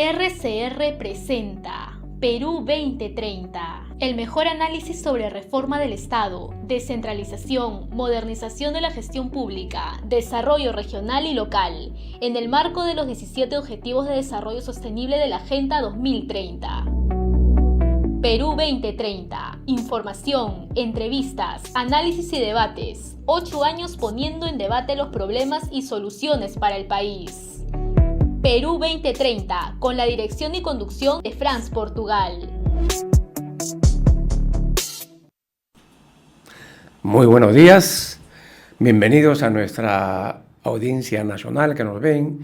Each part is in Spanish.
RCR presenta Perú 2030, el mejor análisis sobre reforma del Estado, descentralización, modernización de la gestión pública, desarrollo regional y local, en el marco de los 17 Objetivos de Desarrollo Sostenible de la Agenda 2030. Perú 2030, información, entrevistas, análisis y debates, 8 años poniendo en debate los problemas y soluciones para el país. Perú 2030, con la dirección y conducción de Franz Portugal. Muy buenos días, bienvenidos a nuestra audiencia nacional que nos ven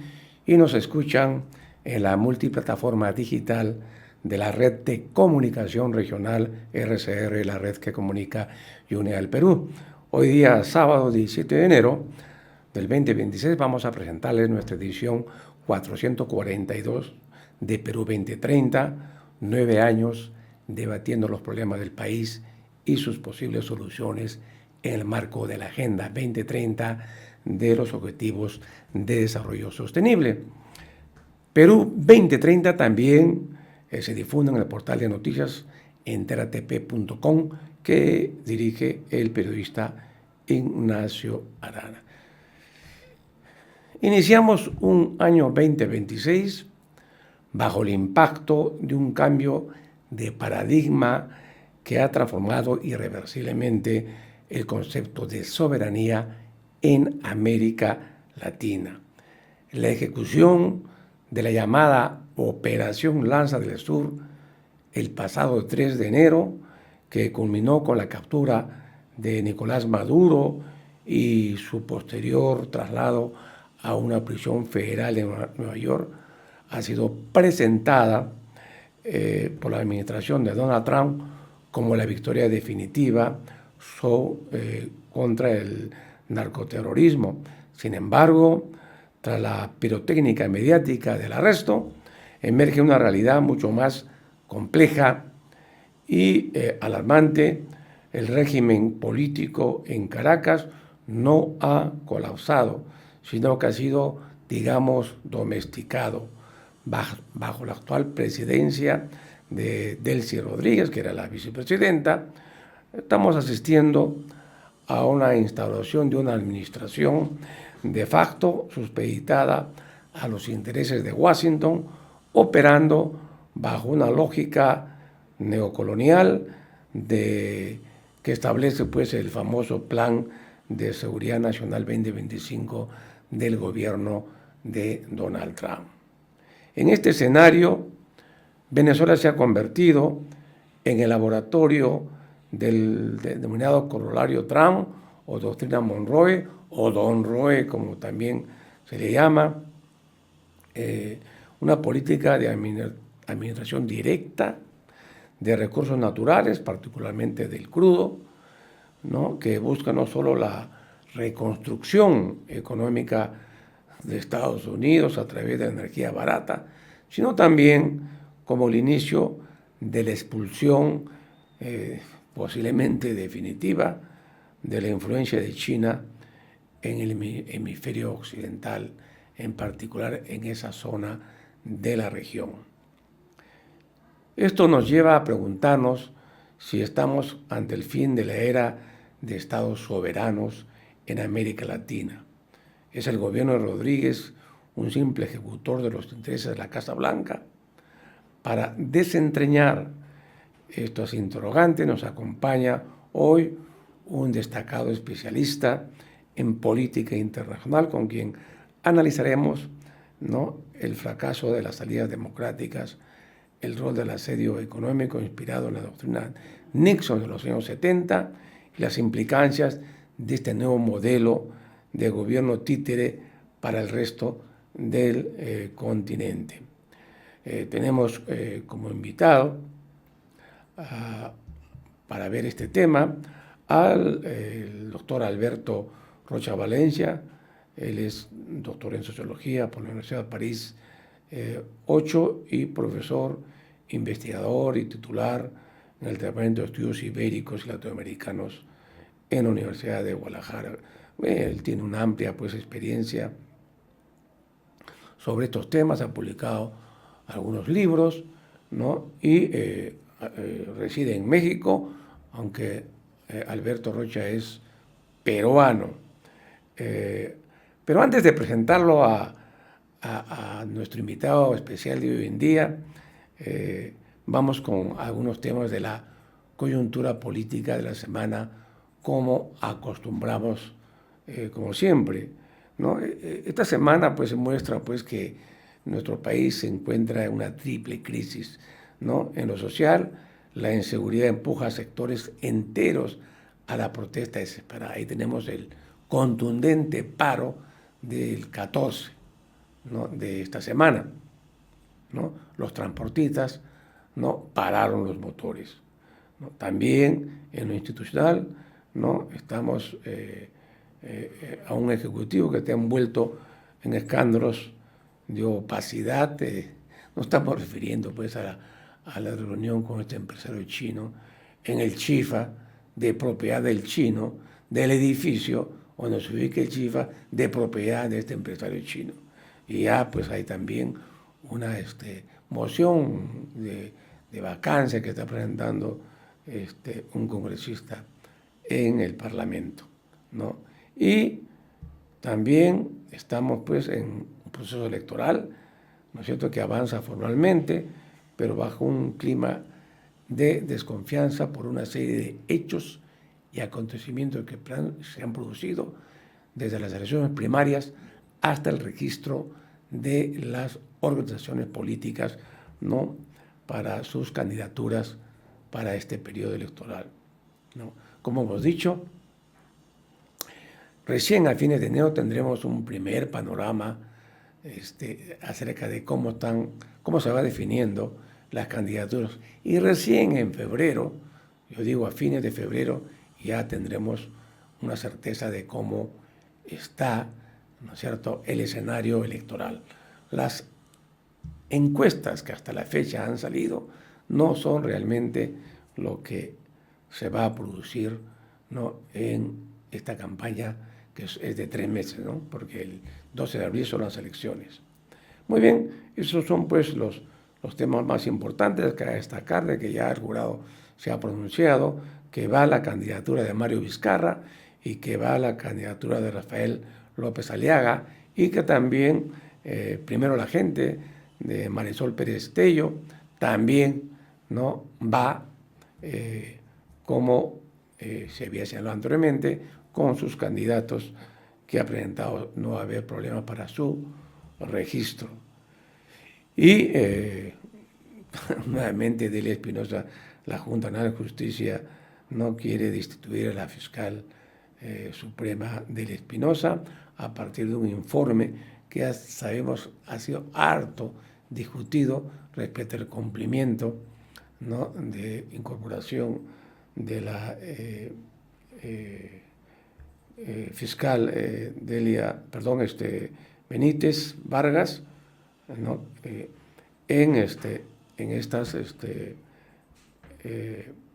y nos escuchan en la multiplataforma digital de la red de comunicación regional RCR, la red que comunica y une al Perú. Hoy día, sábado 17 de enero del 2026, vamos a presentarles nuestra edición 442 de Perú 2030, 9 años debatiendo los problemas del país y sus posibles soluciones en el marco de la Agenda 2030 de los Objetivos de Desarrollo Sostenible. Perú 2030 también se difunde en el portal de noticias enteratp.com que dirige el periodista Ignacio Arana. Iniciamos un año 2026 bajo el impacto de un cambio de paradigma que ha transformado irreversiblemente el concepto de soberanía en América Latina. La ejecución de la llamada Operación Lanza del Sur el pasado 3 de enero, que culminó con la captura de Nicolás Maduro y su posterior traslado a una prisión federal en Nueva York, ha sido presentada por la administración de Donald Trump como la victoria definitiva contra el narcoterrorismo. Sin embargo, tras la pirotécnica mediática del arresto, emerge una realidad mucho más compleja y alarmante. El régimen político en Caracas no ha colapsado, sino que ha sido, digamos, domesticado. Bajo la actual presidencia de Delcy Rodríguez, que era la vicepresidenta, estamos asistiendo a una instauración de una administración de facto supeditada a los intereses de Washington, operando bajo una lógica neocolonial que establece pues el famoso Plan de Seguridad Nacional 2025 del gobierno de Donald Trump. En este escenario, Venezuela se ha convertido en el laboratorio del denominado corolario Trump o doctrina Monroe o Don Roe, como también se le llama, una política de administración directa de recursos naturales, particularmente del crudo, ¿no?, que busca no solo la reconstrucción económica de Estados Unidos a través de la energía barata, sino también como el inicio de la expulsión posiblemente definitiva de la influencia de China en el hemisferio occidental, en particular en esa zona de la región. Esto nos lleva a preguntarnos si estamos ante el fin de la era de estados soberanos en América Latina. ¿Es el gobierno de Rodríguez un simple ejecutor de los intereses de la Casa Blanca? Para desentrañar estos interrogantes nos acompaña hoy un destacado especialista en política internacional con quien analizaremos, ¿no?, el fracaso de las salidas democráticas, el rol del asedio económico inspirado en la doctrina Nixon de los años 70 y las implicancias de este nuevo modelo de gobierno títere para el resto del continente. Tenemos como invitado para ver este tema al doctor Alberto Rocha Valencia. Él es doctor en Sociología por la Universidad de París 8 y profesor, investigador y titular en el Departamento de Estudios Ibéricos y Latinoamericanos en la Universidad de Guadalajara. Él tiene una amplia experiencia sobre estos temas, ha publicado algunos libros, ¿no? Y reside en México, aunque Alberto Rocha es peruano. Pero antes de presentarlo a nuestro invitado especial de hoy en día, vamos con algunos temas de la coyuntura política de la semana, como acostumbramos, como siempre, ¿no? Esta semana pues muestra pues que nuestro país se encuentra en una triple crisis, ¿no? En lo social, la inseguridad empuja a sectores enteros a la protesta desesperada. Ahí tenemos el contundente paro del 14, ¿no? De esta semana, ¿no? Los transportistas, ¿no? Pararon los motores, ¿no? También en lo institucional, ¿no? Estamos a un ejecutivo que está envuelto en escándalos de opacidad. Nos estamos refiriendo pues a la reunión con este empresario chino en el Chifa, de propiedad del chino, del edificio donde se ubica el Chifa, de propiedad de este empresario chino. Y ya pues hay también una moción de vacancia que está presentando un congresista en el Parlamento, ¿no? Y también estamos pues en un proceso electoral, ¿no es cierto?, que avanza formalmente, pero bajo un clima de desconfianza por una serie de hechos y acontecimientos que se han producido desde las elecciones primarias hasta el registro de las organizaciones políticas, ¿no?, para sus candidaturas para este periodo electoral, ¿no? Como hemos dicho, recién a fines de enero tendremos un primer panorama acerca de cómo se va definiendo las candidaturas. Y recién en febrero, yo digo a fines de febrero, ya tendremos una certeza de cómo está, ¿no es cierto?, el escenario electoral. Las encuestas que hasta la fecha han salido no son realmente lo que se va a producir, ¿no?, en esta campaña que es de 3 meses, ¿no?, porque el 12 de abril son las elecciones. Muy bien, esos son pues los temas más importantes que hay que destacar, de que ya el jurado se ha pronunciado, que va la candidatura de Mario Vizcarra y que va la candidatura de Rafael López Aliaga, y que también primero la gente de Marisol Pérez Tello también, ¿no?, va como se había señalado anteriormente, con sus candidatos que ha presentado no va a haber problemas para su registro. Y nuevamente Delia Espinosa, la Junta Nacional de Justicia no quiere destituir a la fiscal suprema Delia Espinosa a partir de un informe que ya sabemos ha sido harto discutido respecto al cumplimiento, ¿no?, de incorporación de la fiscal Benítez Vargas, ¿no?, en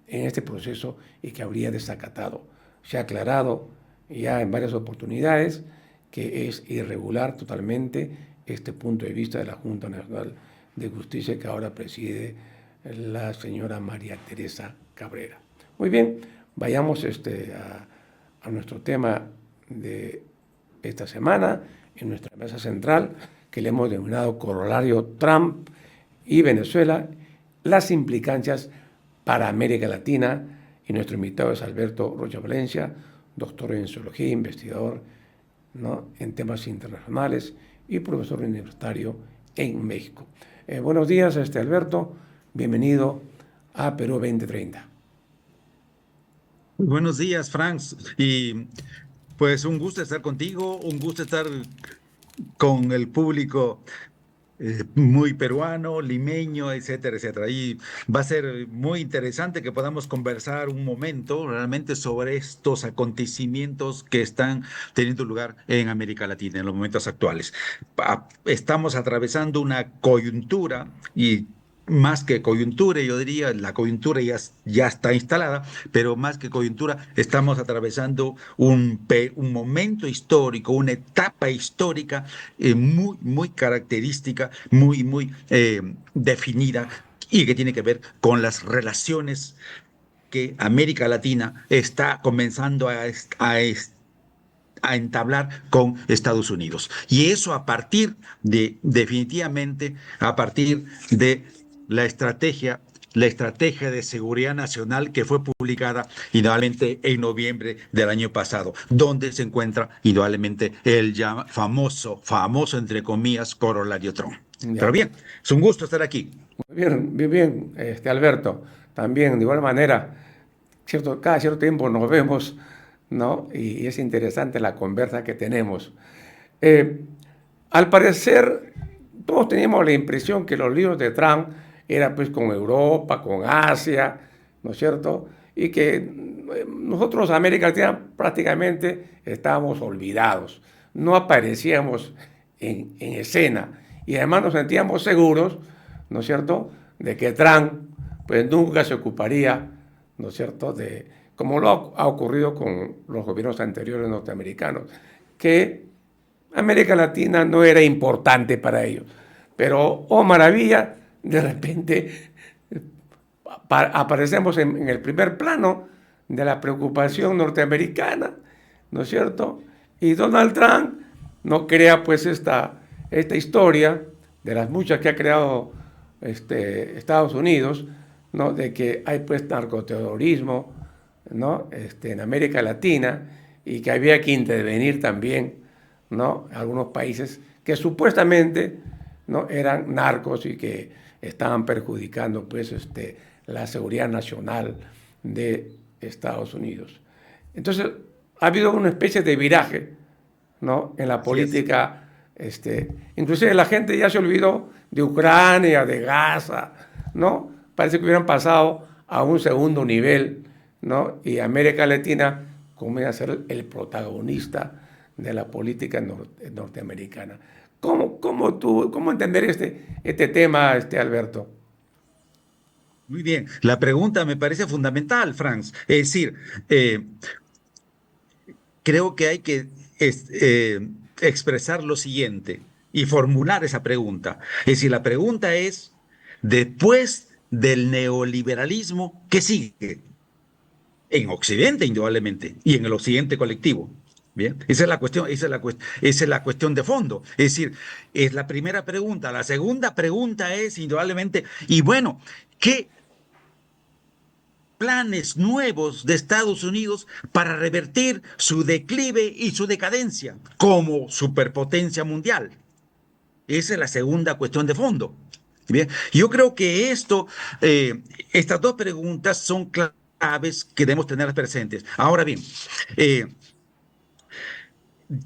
este proceso, y que habría desacatado. Se ha aclarado ya en varias oportunidades que es irregular totalmente este punto de vista de la Junta Nacional de Justicia, que ahora preside la señora María Teresa Cabrera. Muy bien, vayamos a nuestro tema de esta semana, en nuestra mesa central, que le hemos denominado Corolario Trump y Venezuela, las implicancias para América Latina, y nuestro invitado es Alberto Rocha Valencia, doctor en Sociología, investigador, ¿no?, en temas internacionales y profesor universitario en México. Buenos días, Alberto, bienvenido a Perú 2030. Buenos días, Frank, y pues un gusto estar contigo, un gusto estar con el público muy peruano, limeño, etcétera, etcétera. Y va a ser muy interesante que podamos conversar un momento realmente sobre estos acontecimientos que están teniendo lugar en América Latina en los momentos actuales. Estamos atravesando una coyuntura y más que coyuntura, yo diría, la coyuntura ya está instalada, pero más que coyuntura, estamos atravesando un momento histórico, una etapa histórica muy característica, muy definida y que tiene que ver con las relaciones que América Latina está comenzando a entablar con Estados Unidos. Y eso a partir definitivamente, a partir de la estrategia, la estrategia de seguridad nacional que fue publicada indudablemente en noviembre del año pasado, donde se encuentra indudablemente el ya famoso entre comillas, corolario Trump. Pero Ya. bien, es un gusto estar aquí. Muy bien, bien, bien, Alberto. También, de igual manera, cada cierto tiempo nos vemos, ¿no? Y es interesante la conversa que tenemos. Eh, Al parecer, todos teníamos la impresión que los líos de Trump eran pues con Europa, con Asia, ¿no es cierto? Y que nosotros, América Latina, prácticamente estábamos olvidados, no aparecíamos en escena y además nos sentíamos seguros, ¿no es cierto?, de que Trump pues nunca se ocuparía, ¿no es cierto?, de, como lo ha ocurrido con los gobiernos anteriores norteamericanos, que América Latina no era importante para ellos. Pero, oh maravilla, de repente aparecemos en el primer plano de la preocupación norteamericana, ¿no es cierto? Y Donald Trump no crea pues esta historia de las muchas que ha creado Estados Unidos, ¿no? De que hay pues narcoterrorismo, ¿no? En América Latina y que había que intervenir también, ¿no? Algunos países que supuestamente, ¿no?, eran narcos y que estaban perjudicando pues, la seguridad nacional de Estados Unidos. Entonces, ha habido una especie de viraje, ¿no?, en la Así es. política. Inclusive la gente ya se olvidó de Ucrania, de Gaza, ¿no? Parece que hubieran pasado a un segundo nivel, ¿no? Y América Latina comienza a ser el protagonista de la política norteamericana. ¿Cómo entender este tema, Alberto? Muy bien. La pregunta me parece fundamental, Franz. Es decir, eh, creo que hay que expresar lo siguiente y formular esa pregunta. Es decir, la pregunta es, después del neoliberalismo, ¿qué sigue? En Occidente, indudablemente, y en el Occidente colectivo. Bien, esa es la cuestión, esa es la cuestión de fondo. Es decir, es la primera pregunta. La segunda pregunta es, indudablemente, y bueno, ¿qué planes nuevos de Estados Unidos para revertir su declive y su decadencia como superpotencia mundial? Esa es la segunda cuestión de fondo. Bien, yo creo que estas dos preguntas son claves que debemos tener presentes. Ahora bien, eh,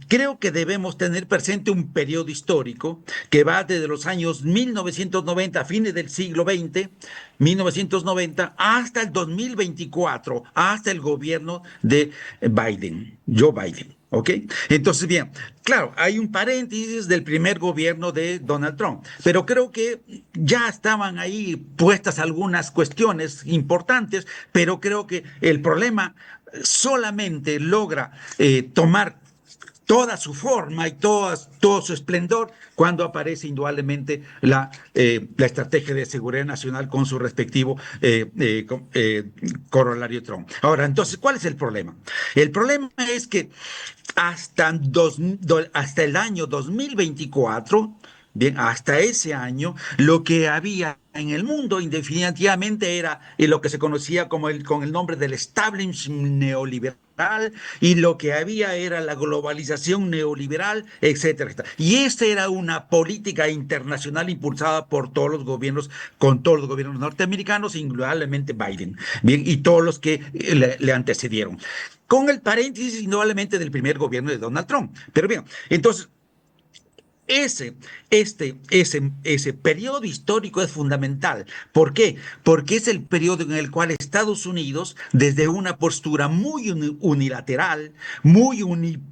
creo que debemos tener presente un periodo histórico que va desde los años 1990, a fines del siglo XX, 1990, hasta el 2024, hasta el gobierno de Biden, Joe Biden. ¿Ok? Entonces, bien, claro, hay un paréntesis del primer gobierno de Donald Trump, pero creo que ya estaban ahí puestas algunas cuestiones importantes, pero creo que el problema solamente logra tomar toda su forma y todo su esplendor cuando aparece indudablemente la estrategia de seguridad nacional con su respectivo corolario Trump. Ahora, entonces, ¿cuál es el problema? El problema es que hasta el año 2024, bien, hasta ese año, lo que había en el mundo indefinitivamente era lo que se conocía como con el nombre del establishment neoliberal, y lo que había era la globalización neoliberal, etcétera, etcétera. Y esta era una política internacional impulsada por todos los gobiernos, con todos los gobiernos norteamericanos, indudablemente Biden, bien, y todos los que le antecedieron. Con el paréntesis, indudablemente, del primer gobierno de Donald Trump. Pero bien, entonces, ese periodo histórico es fundamental. ¿Por qué? Porque es el periodo en el cual Estados Unidos, desde una postura muy unilateral, muy unipolar,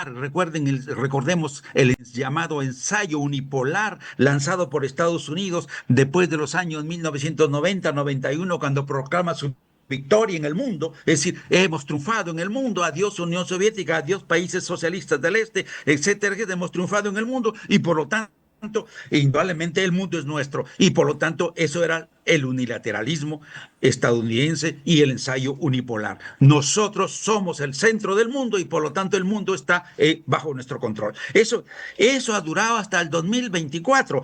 recordemos el llamado ensayo unipolar lanzado por Estados Unidos después de los años 1990-91, cuando proclama su victoria en el mundo, es decir, hemos triunfado en el mundo, adiós Unión Soviética, adiós países socialistas del este, etcétera, que hemos triunfado en el mundo y por lo tanto, indudablemente el mundo es nuestro y por lo tanto eso era el unilateralismo estadounidense y el ensayo unipolar. Nosotros somos el centro del mundo y por lo tanto el mundo está bajo nuestro control. Eso ha durado hasta el 2024,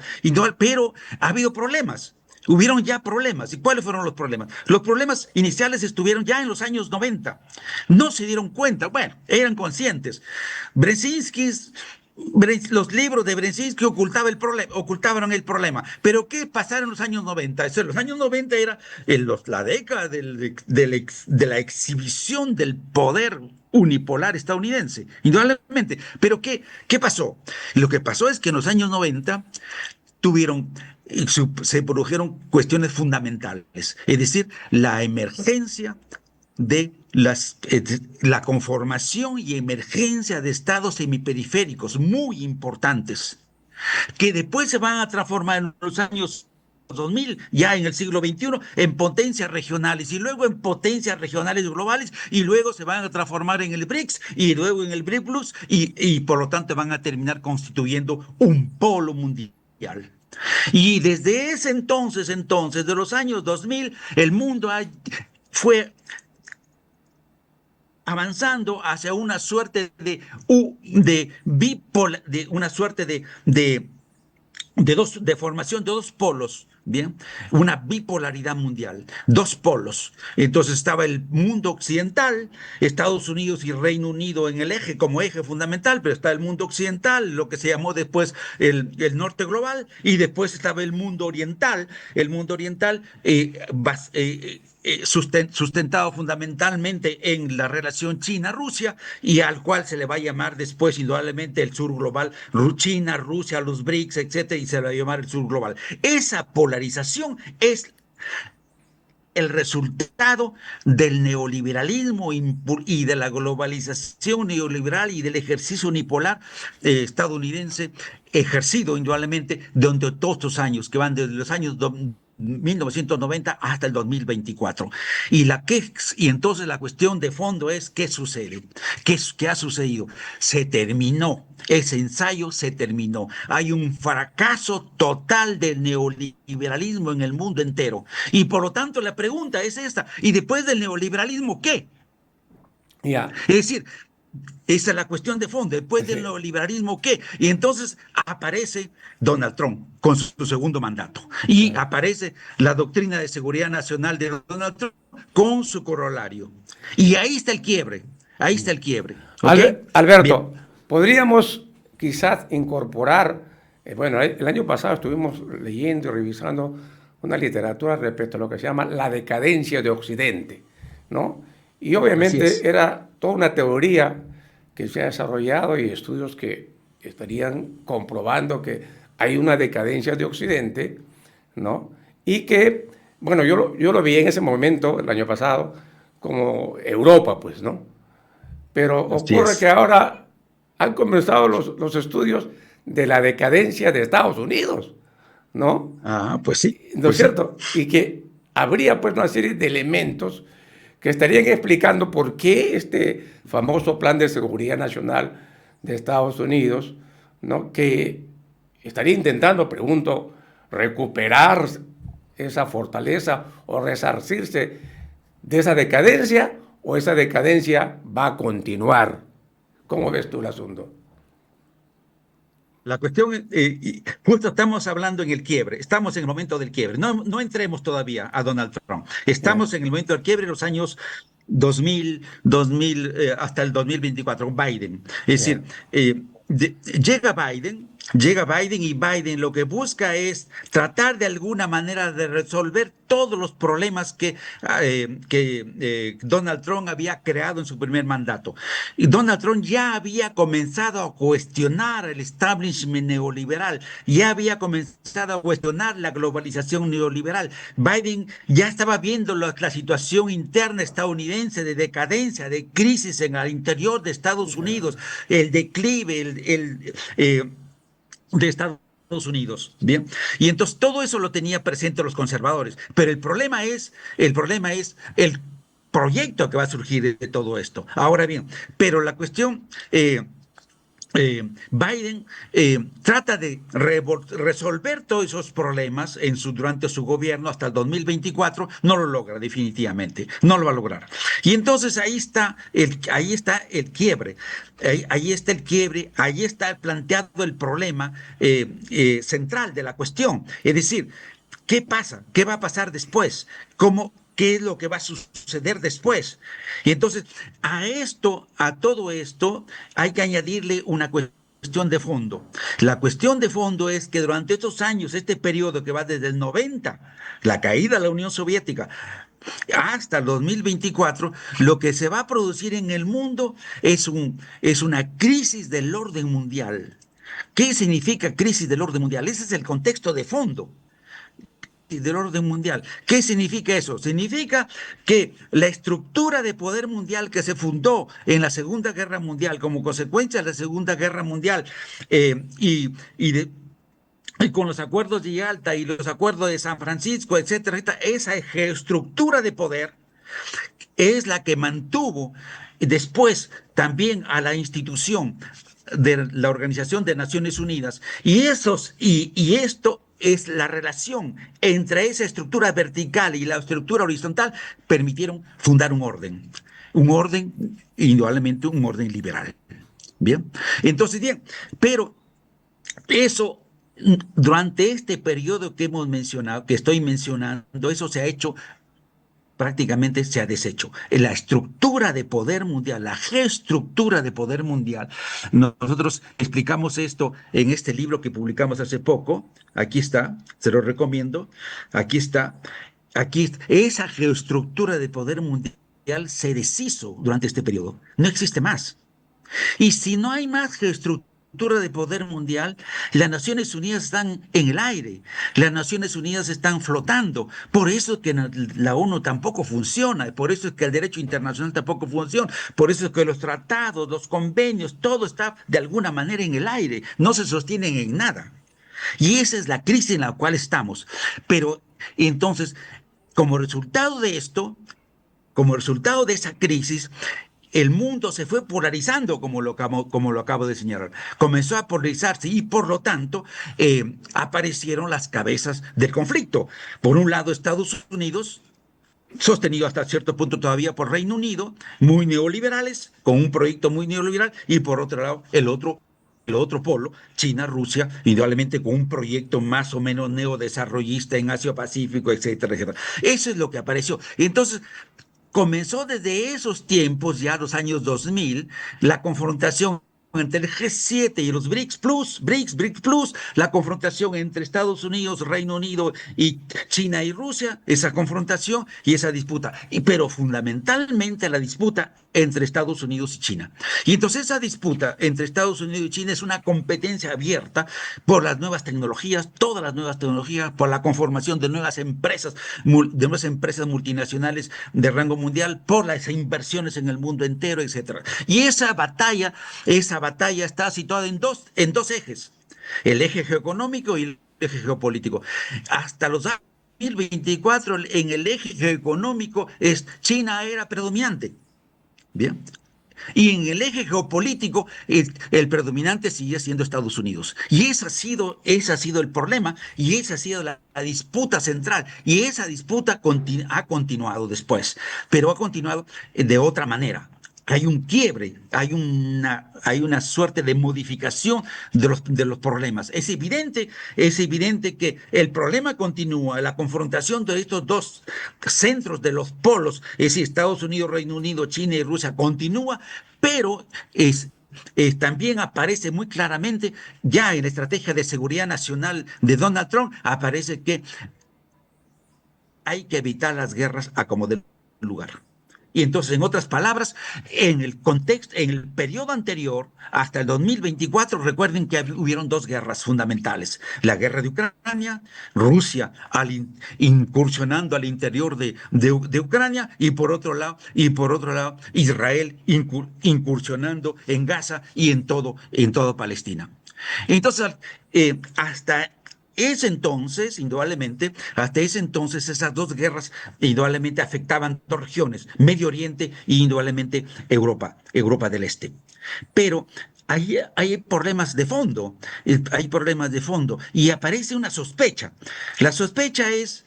pero ha habido problemas. Hubieron ya problemas. ¿Y cuáles fueron los problemas? Los problemas iniciales estuvieron ya en los años 90. No se dieron cuenta. Bueno, eran conscientes. Los libros de Brzezinski ocultaban el problema. Pero ¿qué pasaron en los años 90? Los años 90 era la década de la exhibición del poder unipolar estadounidense, indudablemente. Pero ¿qué pasó? Lo que pasó es que en los años 90 se produjeron cuestiones fundamentales, es decir, la emergencia de la conformación y emergencia de estados semiperiféricos muy importantes, que después se van a transformar en los años 2000, ya en el siglo XXI, en potencias regionales y luego en potencias regionales globales y luego se van a transformar en el BRICS y luego en el BRIC Plus y por lo tanto van a terminar constituyendo un polo mundial. Y desde ese entonces, de los años 2000, el mundo fue avanzando hacia una suerte de formación de dos polos, bien, una bipolaridad mundial, dos polos. Entonces estaba el mundo occidental, Estados Unidos y Reino Unido en el eje, como eje fundamental, pero está el mundo occidental, lo que se llamó después el norte global, y después estaba el mundo oriental, sustentado fundamentalmente en la relación China-Rusia y al cual se le va a llamar después indudablemente el sur global, China, Rusia, los BRICS, etcétera, y se le va a llamar el sur global. Esa polarización es el resultado del neoliberalismo y de la globalización neoliberal y del ejercicio unipolar estadounidense ejercido indudablemente durante todos estos años, que van desde los años 1990 hasta el 2024. Y entonces la cuestión de fondo es ¿qué sucede? ¿Qué ha sucedido? Se terminó. Ese ensayo se terminó. Hay un fracaso total del neoliberalismo en el mundo entero. Y por lo tanto la pregunta es esta. ¿Y después del neoliberalismo qué? Ya. Es decir, esa es la cuestión de fondo. Después del neoliberalismo, ¿qué? Y entonces aparece Donald Trump con su segundo mandato. Y aparece la doctrina de seguridad nacional de Donald Trump con su corolario. Y ahí está el quiebre. Ahí está el quiebre. ¿Okay? Alberto, bien, podríamos quizás incorporar, bueno, el año pasado estuvimos leyendo y revisando una literatura respecto a lo que se llama la decadencia de Occidente, ¿no? Y obviamente era toda una teoría que se ha desarrollado y estudios que estarían comprobando que hay una decadencia de Occidente, ¿no? Y que, bueno, yo lo vi en ese momento, el año pasado, como Europa, pues, ¿no? Pero ocurre que ahora han comenzado los estudios de la decadencia de Estados Unidos, ¿no? Ah, pues sí. ¿No es cierto? Sí. Y que habría, pues, una serie de elementos que estarían explicando por qué este famoso Plan de Seguridad Nacional de Estados Unidos, ¿no? Que estaría intentando, pregunto, recuperar esa fortaleza o resarcirse de esa decadencia, o esa decadencia va a continuar. ¿Cómo ves tú el asunto? La cuestión, justo estamos hablando en el quiebre, estamos en el momento del quiebre. No entremos todavía a Donald Trump. Estamos en el momento del quiebre en los años 2000 hasta el 2024, Biden. Es decir, llega Biden Llega Biden y Biden lo que busca es tratar de alguna manera de resolver todos los problemas que Donald Trump había creado en su primer mandato. Y Donald Trump ya había comenzado a cuestionar el establishment neoliberal, ya había comenzado a cuestionar la globalización neoliberal. Biden ya estaba viendo la situación interna estadounidense de decadencia, de crisis en el interior de Estados Unidos, el declive, de Estados Unidos, bien, y entonces todo eso lo tenía presente los conservadores, pero el problema es el proyecto que va a surgir de todo esto. Ahora bien, pero la cuestión, Biden trata de resolver todos esos problemas durante su gobierno hasta el 2024, no lo logra definitivamente, no lo va a lograr. Y entonces ahí está el quiebre, ahí está planteado el problema central de la cuestión. Es decir, ¿qué pasa? ¿Qué va a pasar después? ¿Qué es lo que va a suceder después? Y entonces, a todo esto, hay que añadirle una cuestión de fondo. La cuestión de fondo es que durante estos años, este periodo que va desde el 90, la caída de la Unión Soviética, hasta el 2024, lo que se va a producir en el mundo es una crisis del orden mundial. ¿Qué significa crisis del orden mundial? Ese es el contexto de fondo del orden mundial. ¿Qué significa eso? Significa que la estructura de poder mundial que se fundó en la Segunda Guerra Mundial como consecuencia de la Segunda Guerra Mundial y con los acuerdos de Yalta y los acuerdos de San Francisco, etcétera, esa estructura de poder es la que mantuvo después también a la institución de la Organización de Naciones Unidas. Y esto es la relación entre esa estructura vertical y la estructura horizontal, permitieron fundar un orden, indudablemente un orden liberal. Bien, entonces, bien, pero eso, durante este periodo que hemos mencionado, que estoy mencionando, eso se ha hecho, prácticamente se ha deshecho. La estructura de poder mundial, la geoestructura de poder mundial. Nosotros explicamos esto en este libro que publicamos hace poco. Aquí está, se lo recomiendo. Aquí está. Esa geoestructura de poder mundial se deshizo durante este periodo. No existe más. Y si no hay más geoestructura de poder mundial, las Naciones Unidas están en el aire, las Naciones Unidas están flotando. Por eso es que la ONU tampoco funciona, por eso es que el derecho internacional tampoco funciona, por eso es que los tratados, los convenios, todo está de alguna manera en el aire, no se sostienen en nada. Y esa es la crisis en la cual estamos. Pero entonces, como resultado de esto, como resultado de esa crisis, el mundo se fue polarizando, como lo acabo de señalar. Comenzó a polarizarse y por lo tanto aparecieron las cabezas del conflicto. Por un lado, Estados Unidos, sostenido hasta cierto punto todavía por Reino Unido, muy neoliberales, con un proyecto muy neoliberal, y por otro lado, el otro polo, China, Rusia, indudablemente con un proyecto más o menos neodesarrollista en Asia-Pacífico, etcétera, etcétera. Eso es lo que apareció. Entonces, comenzó desde esos tiempos, ya los años 2000, la confrontación entre el G7 y los BRICS Plus, la confrontación entre Estados Unidos, Reino Unido y China y Rusia, esa confrontación y esa disputa, pero fundamentalmente la disputa entre Estados Unidos y China. Y entonces esa disputa entre Estados Unidos y China es una competencia abierta por las nuevas tecnologías, todas las nuevas tecnologías, por la conformación de nuevas empresas multinacionales de rango mundial, por las inversiones en el mundo entero, etcétera. Y esa batalla está situada en dos ejes: el eje geoeconómico y el eje geopolítico. Hasta los años 2024, en el eje geoeconómico, China era predominante. Bien. Y en el eje geopolítico, el predominante sigue siendo Estados Unidos. Y ese ha sido el problema, y esa ha sido la disputa central. Y esa disputa ha continuado después, pero ha continuado de otra manera. Hay un quiebre, hay una suerte de modificación de los problemas. Es evidente que el problema continúa, la confrontación de estos dos centros de los polos, es decir, Estados Unidos, Reino Unido, China y Rusia, continúa, pero también aparece muy claramente, ya en la estrategia de seguridad nacional de Donald Trump, aparece que hay que evitar las guerras a como dé lugar. Y entonces, en otras palabras, en el contexto, en el periodo anterior, hasta el 2024, recuerden que hubieron dos guerras fundamentales. La guerra de Ucrania, Rusia incursionando al interior de Ucrania, y por otro lado, Israel incursionando en Gaza y en todo Palestina. Entonces, hasta ese entonces, indudablemente, hasta ese entonces esas dos guerras indudablemente afectaban dos regiones, Medio Oriente y indudablemente Europa del Este. Pero hay problemas de fondo, hay problemas de fondo y aparece una sospecha. La sospecha es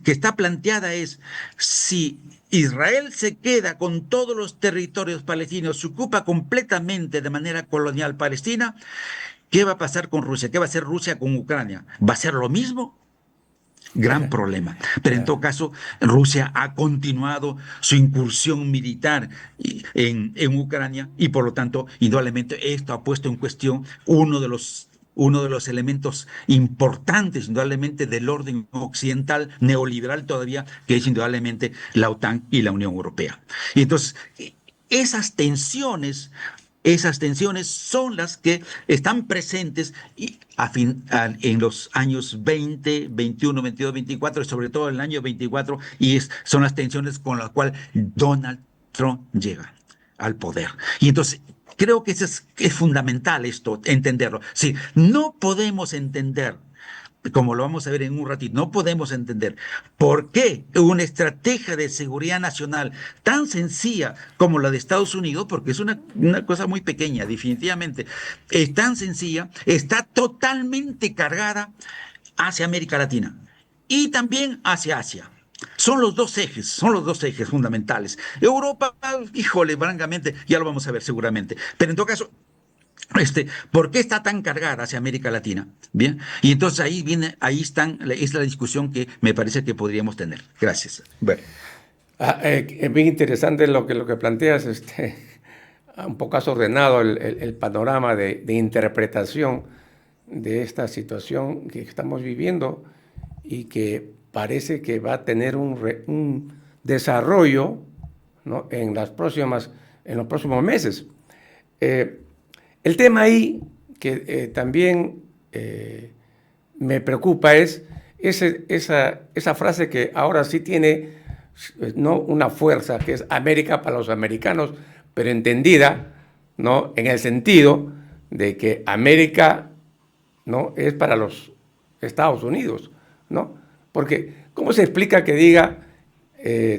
que está planteada es si Israel se queda con todos los territorios palestinos, se ocupa completamente de manera colonial Palestina. ¿Qué va a pasar con Rusia? ¿Qué va a hacer Rusia con Ucrania? ¿Va a ser lo mismo? Gran problema. Pero en todo caso, Rusia ha continuado su incursión militar en Ucrania y por lo tanto, indudablemente, esto ha puesto en cuestión uno de los elementos importantes, indudablemente, del orden occidental, neoliberal todavía, que es indudablemente la OTAN y la Unión Europea. Y entonces, esas tensiones esas tensiones son las que están presentes en los años 20, 21, 22, 24, y sobre todo en el año 24, y son las tensiones con las cuales Donald Trump llega al poder. Y entonces creo que es fundamental esto, entenderlo. Sí, no podemos entender, como lo vamos a ver en un ratito, no podemos entender por qué una estrategia de seguridad nacional tan sencilla como la de Estados Unidos, porque es una cosa muy pequeña, definitivamente, es tan sencilla, está totalmente cargada hacia América Latina y también hacia Asia. Son los dos ejes fundamentales. Europa, híjole, francamente, ya lo vamos a ver seguramente. Pero en todo caso, ¿por qué está tan cargada hacia América Latina? Bien, y entonces es la discusión que me parece que podríamos tener. Gracias. Bueno, Es bien interesante lo que planteas, un poco has ordenado el panorama de interpretación de esta situación que estamos viviendo y que parece que va a tener un desarrollo, ¿no?, en los próximos meses. El tema ahí que también me preocupa es esa frase que ahora sí tiene, ¿no?, una fuerza, que es América para los americanos, pero entendida, ¿no?, en el sentido de que América, ¿no?, es para los Estados Unidos, ¿no? Porque, ¿cómo se explica que diga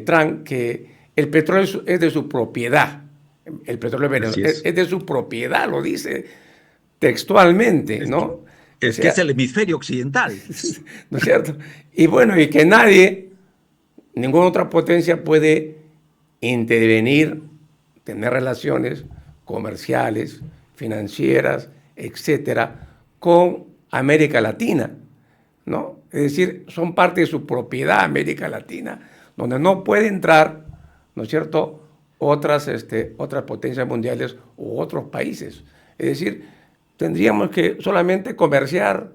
Trump que el petróleo es de su propiedad? El petróleo así es de su propiedad, lo dice textualmente, es. ¿no? O Es que sea, es el hemisferio occidental. ¿no es cierto? Y bueno, y que ninguna otra potencia puede intervenir, tener relaciones comerciales, financieras, etcétera, con América Latina, ¿no? Es decir, son parte de su propiedad América Latina, donde no puede entrar, ¿no es cierto?, otras potencias mundiales u otros países. Es decir, tendríamos que solamente comerciar,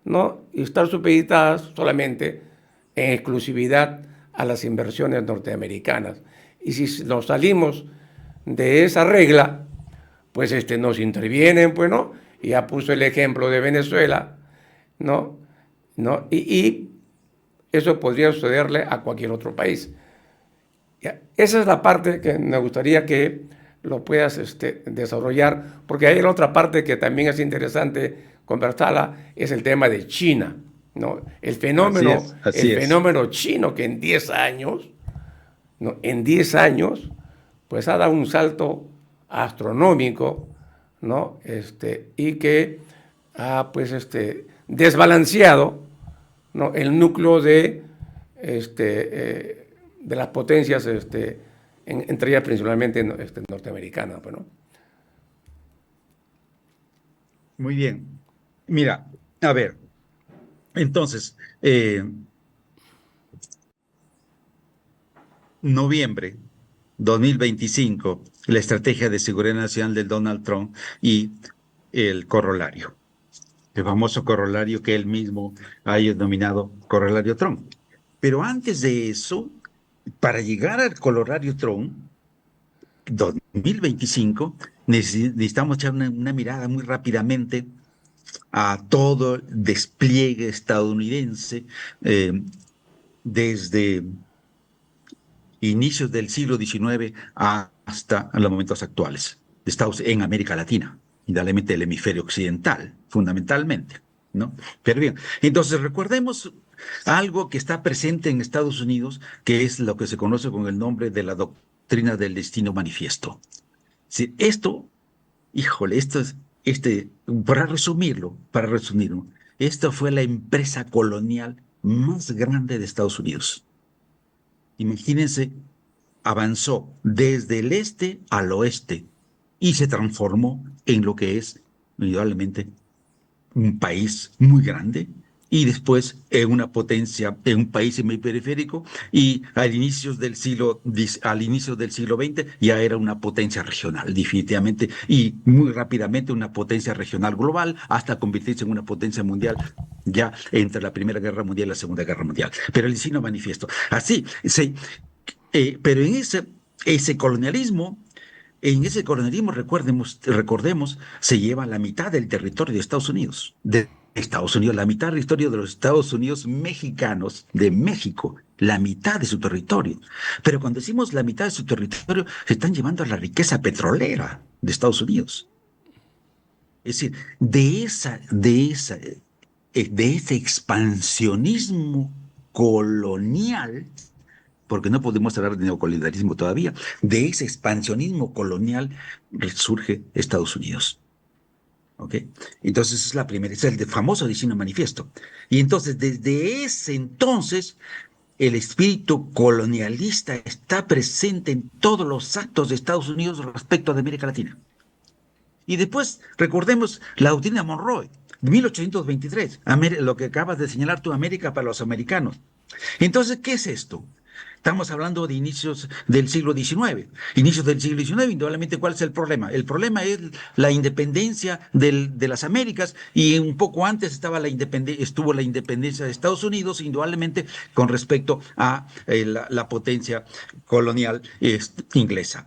¿no?, y estar supeditadas solamente en exclusividad a las inversiones norteamericanas. Y si nos salimos de esa regla, pues nos intervienen, pues, ¿no? Y ya puso el ejemplo de Venezuela, ¿no? ¿No? Y eso podría sucederle a cualquier otro país. Ya, esa es la parte que me gustaría que lo puedas desarrollar, porque hay la otra parte que también es interesante conversarla, es el tema de China, ¿no? El Así es. fenómeno chino, que en 10 años, ¿no?, en 10 años, pues ha dado un salto astronómico, ¿no? Y que ha, pues, desbalanceado, ¿no?, el núcleo de las potencias, entre ellas principalmente norteamericanas, pues, ¿no? Muy bien. Mira, a ver, entonces, noviembre. 2025, la estrategia de seguridad nacional de Donald Trump y el corolario, el famoso corolario que él mismo ha denominado corolario Trump. Pero antes de eso, para llegar al corolario Trump 2025, necesitamos echar una mirada muy rápidamente a todo el despliegue estadounidense eh, desde inicios del siglo XIX hasta los momentos actuales, de Estados en América Latina, indudablemente el hemisferio occidental, fundamentalmente, ¿no? Pero bien, entonces recordemos algo que está presente en Estados Unidos, que es lo que se conoce con el nombre de la doctrina del destino manifiesto. Si esto, híjole, esto es, para resumirlo, esto fue la empresa colonial más grande de Estados Unidos. Imagínense, avanzó desde el este al oeste y se transformó en lo que es, indudablemente, un país muy grande y después en una potencia, en un país semiperiférico y al inicio del siglo XX ya era una potencia regional, definitivamente, y muy rápidamente una potencia regional global hasta convertirse en una potencia mundial ya entre la Primera Guerra Mundial y la Segunda Guerra Mundial. Pero el signo manifiesto. Así, pero en ese colonialismo, recordemos, se lleva la mitad del territorio de Estados Unidos. De Estados Unidos, la mitad del territorio de los Estados Unidos mexicanos, de México, la mitad de su territorio. Pero cuando decimos la mitad de su territorio, se están llevando a la riqueza petrolera de Estados Unidos. Es decir, de ese expansionismo colonial, porque no podemos hablar de neocolonialismo todavía, de ese expansionismo colonial resurge Estados Unidos. ¿Ok? Entonces es la primera, es el famoso destino manifiesto. Y entonces, desde ese entonces, el espíritu colonialista está presente en todos los actos de Estados Unidos respecto a América Latina. Y después, recordemos la doctrina Monroe, de 1823, lo que acabas de señalar tú, América para los americanos. Entonces, ¿qué es esto? Estamos hablando de inicios del siglo XIX. Inicios del siglo XIX, indudablemente, ¿cuál es el problema? El problema es la independencia de las Américas y un poco antes estuvo la independencia de Estados Unidos, indudablemente, con respecto a la potencia colonial inglesa.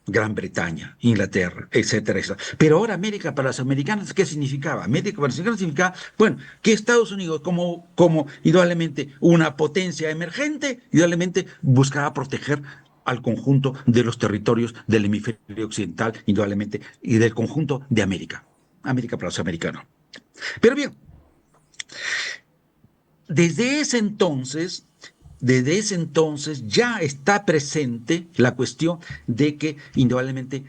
Gran Bretaña, Inglaterra, etcétera, etcétera. Pero ahora América para los americanos, ¿qué significaba? América para los americanos significaba, bueno, que Estados Unidos como indudablemente una potencia emergente, indudablemente buscaba proteger al conjunto de los territorios del hemisferio occidental, indudablemente, y del conjunto de América. América para los americanos. Pero bien, desde ese entonces ya está presente la cuestión de que indudablemente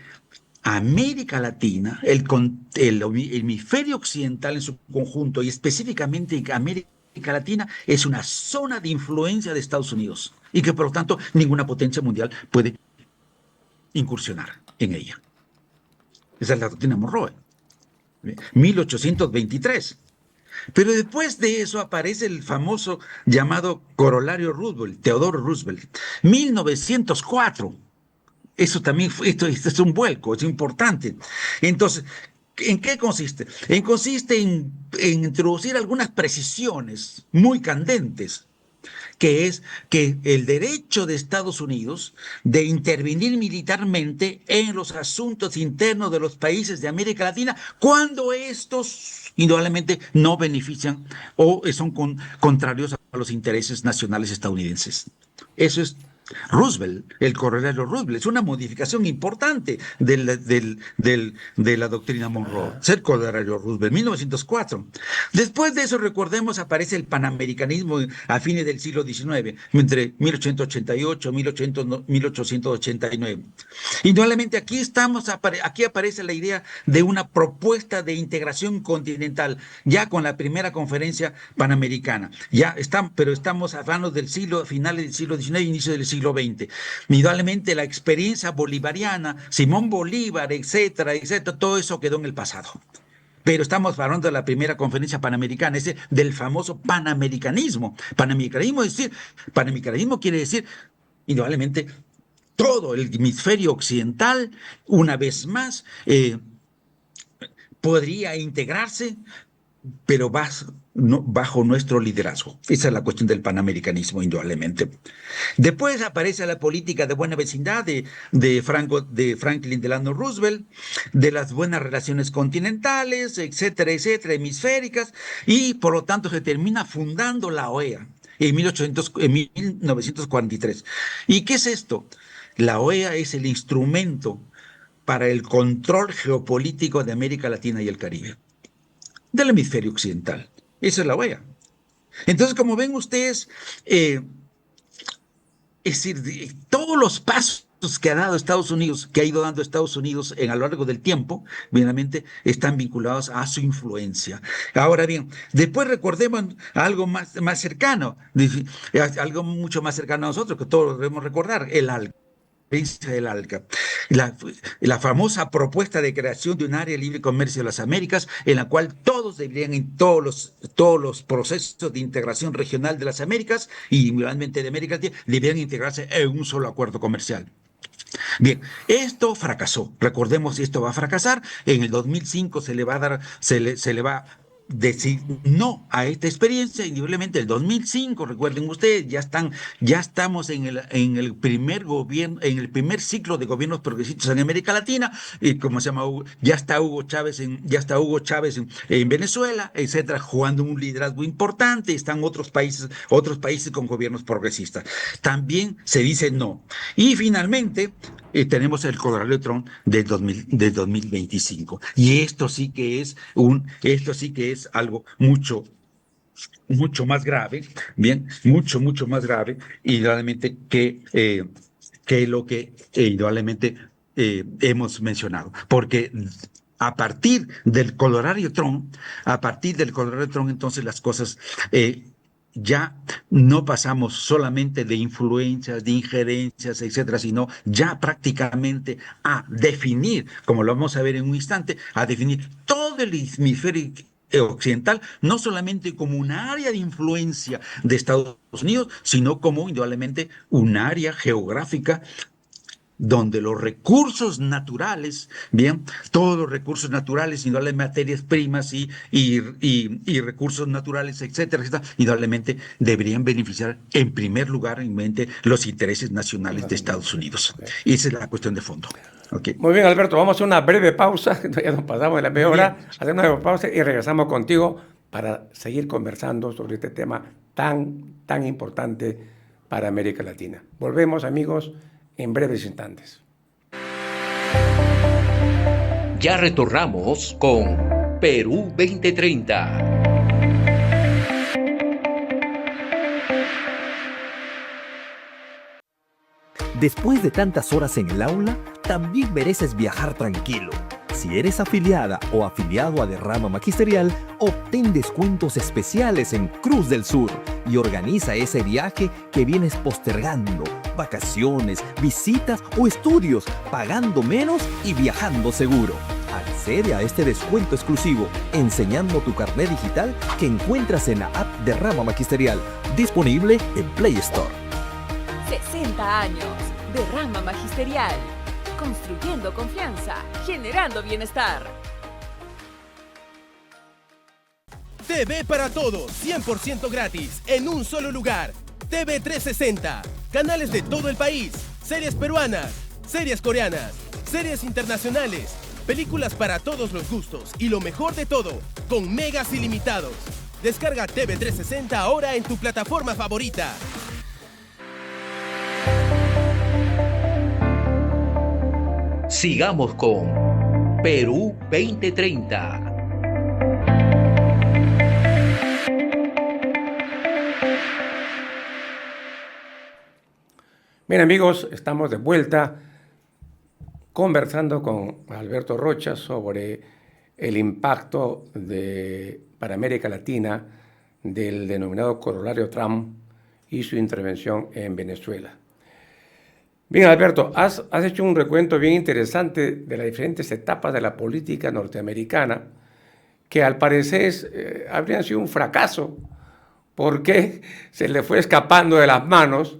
América Latina, el hemisferio occidental en su conjunto y específicamente América Latina es una zona de influencia de Estados Unidos y que por lo tanto ninguna potencia mundial puede incursionar en ella. Esa es la doctrina Monroe, 1823. Pero después de eso aparece el famoso llamado corolario Roosevelt, Theodore Roosevelt, 1904. Eso también, esto es un vuelco, es importante. Entonces, ¿en qué consiste? Consiste en introducir algunas precisiones muy candentes, que es que el derecho de Estados Unidos de intervenir militarmente en los asuntos internos de los países de América Latina cuando estos indudablemente no benefician o son contrarios a los intereses nacionales estadounidenses. Eso es Roosevelt, el corolario Roosevelt, es una modificación importante de la doctrina Monroe, ser corolario Roosevelt, 1904. Después de eso, recordemos, aparece el panamericanismo a fines del siglo XIX, entre 1888 y 1889. Indudablemente aquí aparece la idea de una propuesta de integración continental, ya con la primera conferencia panamericana. Pero estamos hablando del finales del siglo XIX, inicio del siglo XX. Indudablemente la experiencia bolivariana, Simón Bolívar, etcétera, etcétera, todo eso quedó en el pasado. Pero estamos hablando de la primera conferencia panamericana, es decir, del famoso panamericanismo. Panamericanismo quiere decir, indudablemente, todo el hemisferio occidental, una vez más, podría integrarse, pero bajo nuestro liderazgo. Esa es la cuestión del panamericanismo, indudablemente. Después aparece la política de buena vecindad de Franklin Delano Roosevelt, de las buenas relaciones continentales, etcétera, etcétera, hemisféricas, y por lo tanto se termina fundando la OEA en 1943. ¿Y qué es esto? La OEA es el instrumento para el control geopolítico de América Latina y el Caribe, del hemisferio occidental. Esa es la OEA. Entonces, como ven ustedes, es decir, todos los pasos que ha dado Estados Unidos, que ha ido dando Estados Unidos a lo largo del tiempo, obviamente están vinculados a su influencia. Ahora bien, después recordemos algo más cercano, algo mucho más cercano a nosotros, que todos debemos recordar, el ALCA del ALCA, la famosa propuesta de creación de un área de libre comercio de las Américas, en la cual todos deberían, en todos los procesos de integración regional de las Américas y igualmente de América Latina, deberían integrarse en un solo acuerdo comercial. Bien, esto fracasó. Recordemos, esto va a fracasar. En el 2005 se le va a dar, se le va a decir no a esta experiencia. Indudablemente, el 2005, recuerden ustedes, ya estamos en el primer gobierno, en el primer ciclo de gobiernos progresistas en América Latina, y como se llama, ya está Hugo Chávez en Venezuela, etcétera, jugando un liderazgo importante. Están otros países con gobiernos progresistas. También se dice no. Y finalmente, tenemos el Corralito Trump del 2025. Y esto sí que es algo mucho, mucho más grave, bien, mucho, mucho más grave, indudablemente que lo que indudablemente hemos mencionado. Porque a partir del Colorado Trump, entonces las cosas ya no pasamos solamente de influencias, de injerencias, etcétera, sino ya prácticamente a definir, como lo vamos a ver en un instante, a definir todo el hemisferio occidental, no solamente como un área de influencia de Estados Unidos, sino como indudablemente un área geográfica donde los recursos naturales, bien, todos los recursos naturales, indudablemente materias primas y recursos naturales, etcétera, etcétera, indudablemente deberían beneficiar en primer lugar en mente los intereses nacionales de Estados Unidos. Y esa es la cuestión de fondo. Okay. Muy bien, Alberto, vamos a hacer una breve pausa, ya nos pasamos de la media hora, hacemos una breve pausa y regresamos contigo para seguir conversando sobre este tema tan importante para América Latina. Volvemos, amigos, en breves instantes. Ya retornamos con Perú 2030. Después de tantas horas en el aula, también mereces viajar tranquilo. Si eres afiliada o afiliado a Derrama Magisterial, obtén descuentos especiales en Cruz del Sur y organiza ese viaje que vienes postergando. Vacaciones, visitas o estudios, pagando menos y viajando seguro. Accede a este descuento exclusivo enseñando tu carnet digital que encuentras en la app de Rama Magisterial, disponible en Play Store. 60 años de Rama Magisterial, construyendo confianza, generando bienestar. TV para todos, 100% gratis, en un solo lugar. TV 360, canales de todo el país, series peruanas, series coreanas, series internacionales, películas para todos los gustos y lo mejor de todo, con megas ilimitados. Descarga TV 360 ahora en tu plataforma favorita. Sigamos con Perú 2030. Bien, amigos, estamos de vuelta conversando con Alberto Rocha sobre el impacto para América Latina del denominado corolario Trump y su intervención en Venezuela. Bien, Alberto, has hecho un recuento bien interesante de las diferentes etapas de la política norteamericana que al parecer habrían sido un fracaso porque se le fue escapando de las manos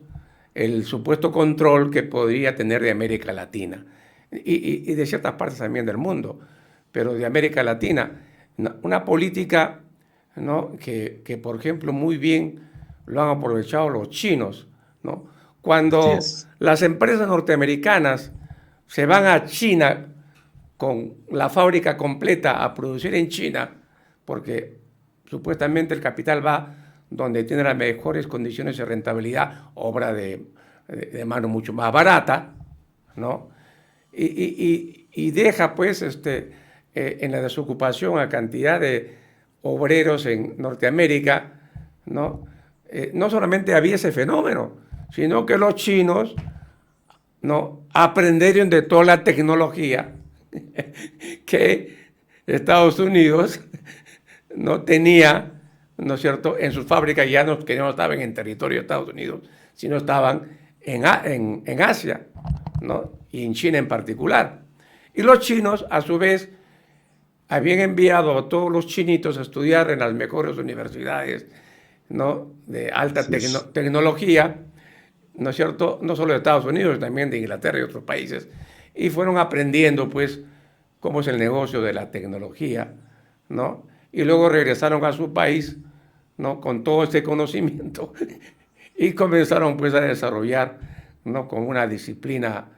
el supuesto control que podría tener de América Latina y de ciertas partes también del mundo, pero de América Latina. Una política, ¿no?, que, por ejemplo, muy bien lo han aprovechado los chinos, ¿no? Cuando las empresas norteamericanas se van a China con la fábrica completa a producir en China, porque supuestamente el capital va donde tiene las mejores condiciones de rentabilidad, obra de mano mucho más barata, ¿no? Y deja, pues, en la desocupación a cantidad de obreros en Norteamérica, ¿no? No solamente había ese fenómeno, sino que los chinos, ¿no?, aprendieron de toda la tecnología que Estados Unidos no tenía, ¿no es cierto?, en sus fábricas, que no estaban en territorio de Estados Unidos, sino estaban en Asia, ¿no?, y en China en particular. Y los chinos, a su vez, habían enviado a todos los chinitos a estudiar en las mejores universidades, ¿no?, de alta tecnología, ¿no es cierto?, no solo de Estados Unidos, también de Inglaterra y otros países, y fueron aprendiendo, pues, cómo es el negocio de la tecnología, ¿no? Y luego regresaron a su país, ¿no?, con todo este conocimiento y comenzaron, pues, a desarrollar, ¿no?, con una disciplina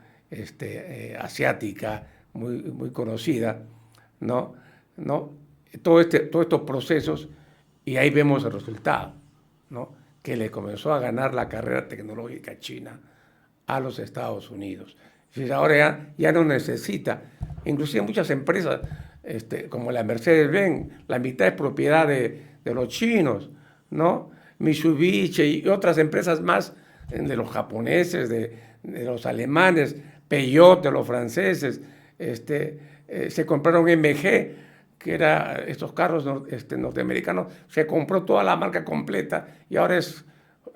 asiática muy conocida, ¿no? Todos estos procesos, y ahí vemos el resultado, ¿no?, que le comenzó a ganar la carrera tecnológica china a los Estados Unidos. Ahora ya no necesita, inclusive muchas empresas, como la Mercedes-Benz, la mitad es propiedad de los chinos, ¿no? Mitsubishi y otras empresas más, de los japoneses, de los alemanes, Peugeot de los franceses, se compraron MG, que era estos carros norteamericanos, se compró toda la marca completa y ahora es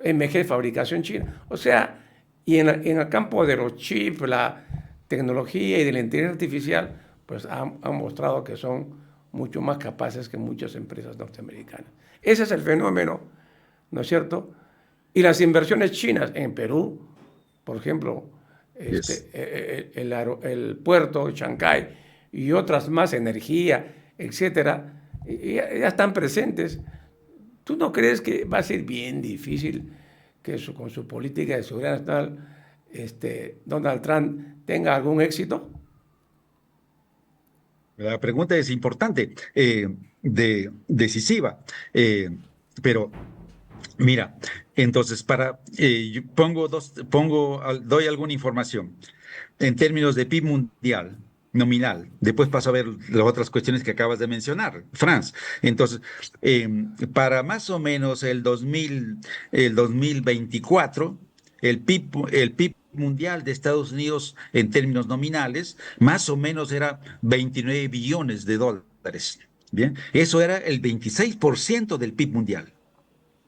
MG fabricación china. O sea, y en el campo de los chips, la tecnología y de la inteligencia artificial, pues han mostrado que son mucho más capaces que muchas empresas norteamericanas. Ese es el fenómeno, ¿no es cierto? Y las inversiones chinas en Perú, por ejemplo, el puerto de Chancay y otras más, energía, etcétera, ya están presentes. ¿Tú no crees que va a ser bien difícil que con su política de seguridad nacional Donald Trump tenga algún éxito? La pregunta es importante, decisiva, pero mira, entonces yo doy alguna información en términos de PIB mundial nominal. Después paso a ver las otras cuestiones que acabas de mencionar, Franz. Entonces, para más o menos el 2024, el PIB mundial de Estados Unidos en términos nominales, más o menos era 29 billones de dólares. Bien, eso era el 26% del PIB mundial.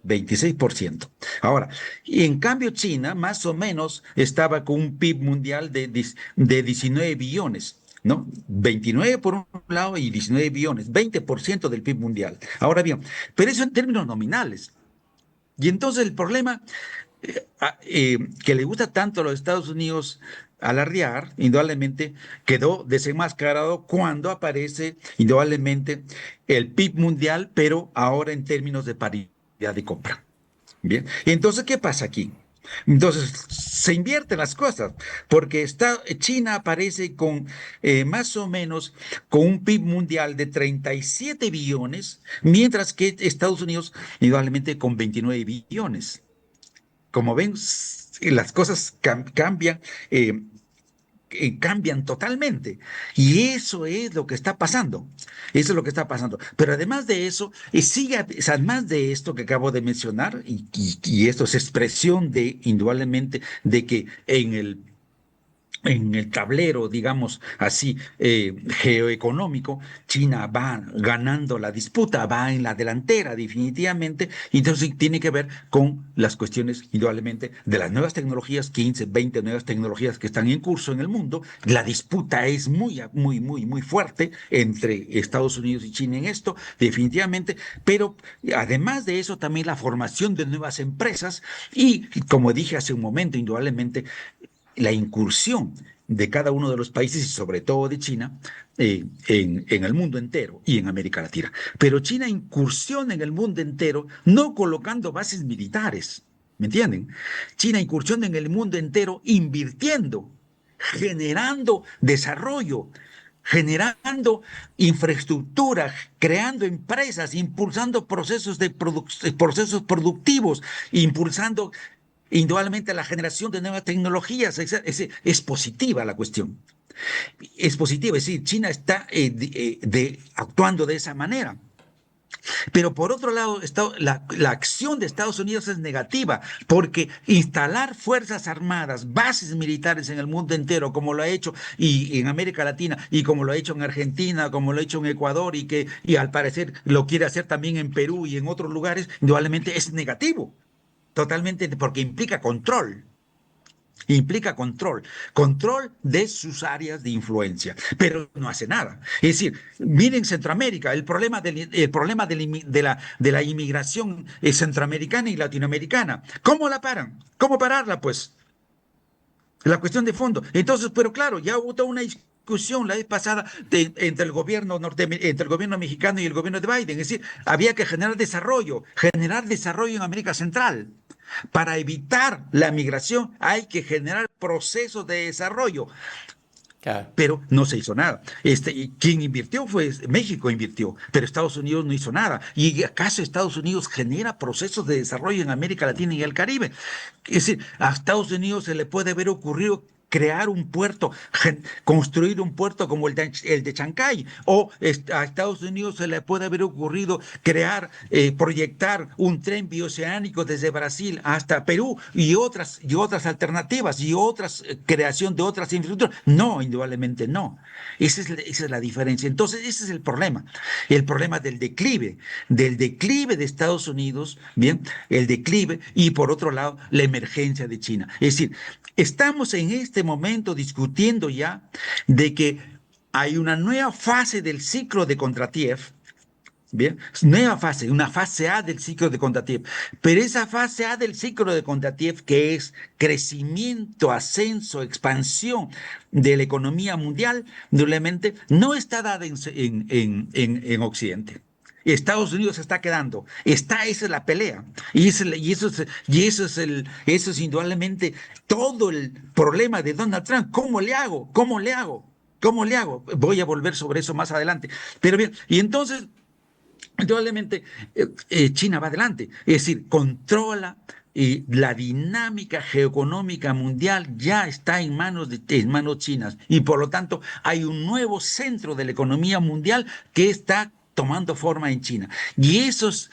26%. Ahora, y en cambio China más o menos estaba con un PIB mundial de 19 billones, ¿no? 29 por un lado y 19 billones, 20% del PIB mundial. Ahora bien, pero eso en términos nominales. Y entonces el problema que le gusta tanto a los Estados Unidos alardear, indudablemente, quedó desenmascarado cuando aparece, indudablemente, el PIB mundial, pero ahora en términos de paridad de compra. Bien, entonces, ¿qué pasa aquí? Entonces, se invierten las cosas, porque China aparece con más o menos con un PIB mundial de 37 billones, mientras que Estados Unidos, indudablemente, con 29 billones. Como ven, las cosas cambian totalmente. Y eso es lo que está pasando. Eso es lo que está pasando. Pero además de eso, además de esto que acabo de mencionar, y esto es expresión indudablemente, de que en el tablero, digamos así, geoeconómico, China va ganando la disputa, va en la delantera definitivamente, y entonces tiene que ver con las cuestiones, indudablemente, de las nuevas tecnologías, 15, 20 nuevas tecnologías que están en curso en el mundo. La disputa es muy fuerte entre Estados Unidos y China en esto, definitivamente, pero además de eso, también la formación de nuevas empresas y, como dije hace un momento, indudablemente, la incursión de cada uno de los países y sobre todo de China en el mundo entero y en América Latina. Pero China incursiona en el mundo entero no colocando bases militares, ¿me entienden? China incursiona en el mundo entero invirtiendo, generando desarrollo, generando infraestructura, creando empresas, impulsando procesos productivos, impulsando indudablemente la generación de nuevas tecnologías. Es positiva la cuestión. Es positiva, es decir, China está actuando de esa manera. Pero por otro lado, la acción de Estados Unidos es negativa, porque instalar fuerzas armadas, bases militares en el mundo entero, como lo ha hecho y en América Latina, y como lo ha hecho en Argentina, como lo ha hecho en Ecuador, y al parecer lo quiere hacer también en Perú y en otros lugares, indudablemente es negativo. Totalmente, porque control de sus áreas de influencia, pero no hace nada. Es decir, miren Centroamérica, el problema de la inmigración centroamericana y latinoamericana. ¿Cómo la paran? ¿Cómo pararla, pues? La cuestión de fondo. Entonces, pero claro, ya hubo toda una discusión la vez pasada entre el gobierno entre el gobierno mexicano y el gobierno de Biden. Es decir, había que generar desarrollo en América Central. Para evitar la migración hay que generar procesos de desarrollo. Claro. Pero no se hizo nada. Y quien invirtió México invirtió, pero Estados Unidos no hizo nada. ¿Y acaso Estados Unidos genera procesos de desarrollo en América Latina y el Caribe? Es decir, a Estados Unidos se le puede haber ocurrido crear un puerto, construir un puerto como el de Chancay, o a Estados Unidos se le puede haber ocurrido proyectar un tren bioceánico desde Brasil hasta Perú y otras alternativas y creación de otras infraestructuras. No, indudablemente no. Esa es la diferencia. Entonces, ese es el problema del declive de Estados Unidos, bien, el declive, y por otro lado, la emergencia de China. Es decir, estamos en este momento discutiendo ya de que hay una nueva fase del ciclo de Kondratiev, bien, nueva fase, una fase A del ciclo de Kondratiev, pero esa fase A del ciclo de Kondratiev, que es crecimiento, ascenso, expansión de la economía mundial, probablemente no está dada en Occidente. Estados Unidos se está quedando. Esa es la pelea. Y eso es indudablemente todo el problema de Donald Trump. ¿Cómo le hago? ¿Cómo le hago? ¿Cómo le hago? Voy a volver sobre eso más adelante. Pero bien, y entonces, indudablemente, China va adelante. Es decir, controla. Y la dinámica geoeconómica mundial ya está en manos chinas. Y por lo tanto, hay un nuevo centro de la economía mundial que está tomando forma en China. Y eso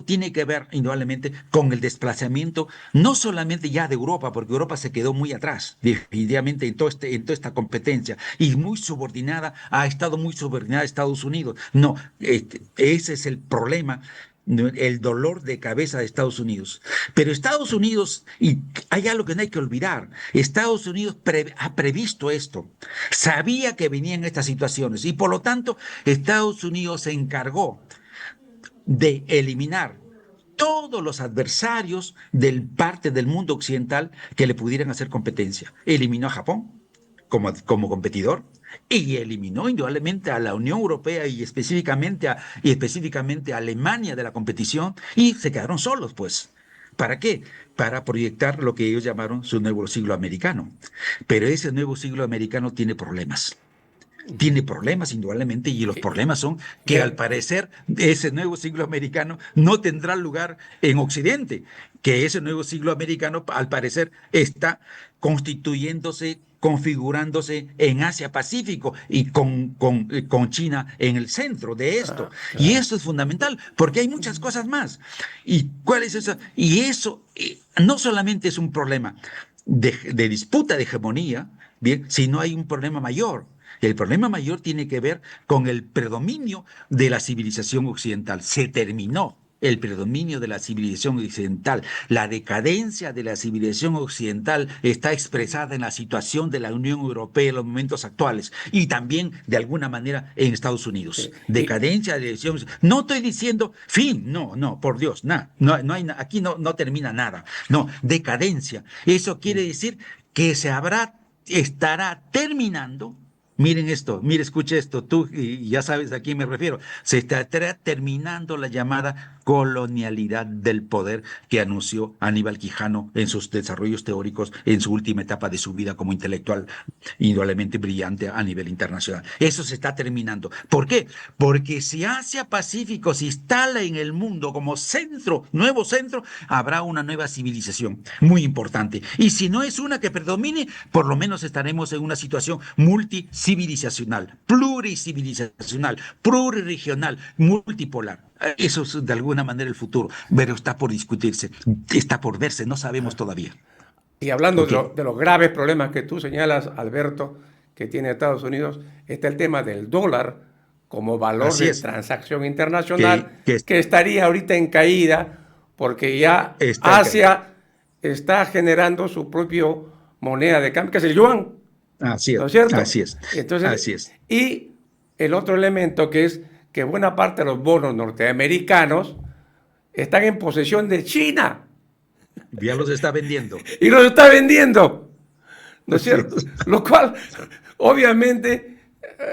tiene que ver indudablemente con el desplazamiento, no solamente ya de Europa, porque Europa se quedó muy atrás, definitivamente en toda esta competencia, y ha estado muy subordinada a Estados Unidos. No, ese es el problema, el dolor de cabeza de Estados Unidos. Pero Estados Unidos, y hay algo que no hay que olvidar, Estados Unidos ha previsto esto, sabía que venían estas situaciones, y por lo tanto Estados Unidos se encargó de eliminar todos los adversarios del parte del mundo occidental que le pudieran hacer competencia. Eliminó a Japón como competidor, y eliminó indudablemente a la Unión Europea y específicamente a Alemania de la competición, y se quedaron solos, pues. ¿Para qué? Para proyectar lo que ellos llamaron su nuevo siglo americano. Pero ese nuevo siglo americano tiene problemas. Tiene problemas, indudablemente, y los problemas son que al parecer ese nuevo siglo americano no tendrá lugar en Occidente, que ese nuevo siglo americano al parecer está configurándose en Asia-Pacífico y con China en el centro de esto. Claro. Y eso es fundamental, porque hay muchas cosas más. ¿Y cuál es eso? Y eso no solamente es un problema, de disputa de hegemonía, bien, si no hay un problema mayor. El problema mayor tiene que ver con el predominio de la civilización occidental. Se terminó el predominio de la civilización occidental. La decadencia de la civilización occidental está expresada en la situación de la Unión Europea en los momentos actuales y también, de alguna manera, en Estados Unidos. Decadencia de la civilización. No estoy diciendo fin, no, no, por Dios, nada. No, no hay, aquí no termina nada. No, decadencia. Eso quiere decir que estará terminando. Miren esto, mire, escuche esto, tú y ya sabes a quién me refiero. Se estará terminando la llamada colonialidad del poder que anunció Aníbal Quijano en sus desarrollos teóricos en su última etapa de su vida como intelectual indudablemente brillante a nivel internacional. Eso se está terminando. ¿Por qué? Porque si Asia-Pacífico se instala en el mundo como centro, nuevo centro, habrá una nueva civilización muy importante. Y si no es una que predomine, por lo menos estaremos en una situación multicivilizacional, pluricivilizacional, pluriregional, multipolar. Eso es de alguna manera el futuro, pero está por discutirse, está por verse, no sabemos todavía. Y hablando Okay. de los graves problemas que tú señalas, Alberto, que tiene Estados Unidos, está el tema del dólar como valor Así de es. transacción internacional, Que que estaría ahorita en caída porque ya está en Asia está generando su propio moneda de cambio, que es el yuan, Así ¿no es, es cierto? así es, Entonces, así es. y el otro elemento que es que buena parte de los bonos norteamericanos están en posesión de China Ya los está vendiendo. y los está vendiendo, ¿no es Así cierto? es. Lo cual, obviamente,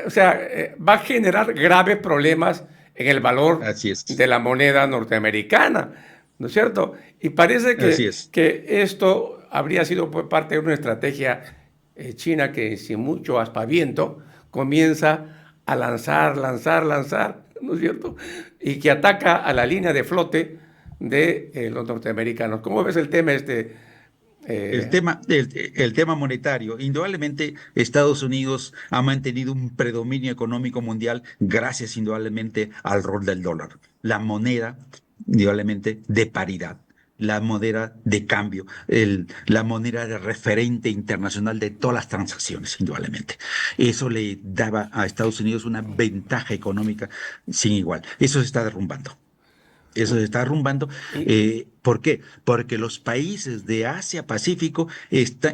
o sea, va a generar graves problemas en el valor Así es. de la moneda norteamericana, ¿no es cierto? Y parece Así es. que esto habría sido pues, parte de una estrategia china que sin mucho aspaviento comienza a lanzar, ¿no es cierto? Y que ataca a la línea de flote de los norteamericanos. ¿Cómo ves el tema El tema monetario, indudablemente Estados Unidos ha mantenido un predominio económico mundial gracias indudablemente al rol del dólar, la moneda indudablemente de paridad, la moneda de cambio, la moneda de referente internacional de todas las transacciones, indudablemente. Eso le daba a Estados Unidos una ventaja económica sin igual. Eso se está derrumbando. Eso se está derrumbando. ¿Por qué? Porque los países de Asia-Pacífico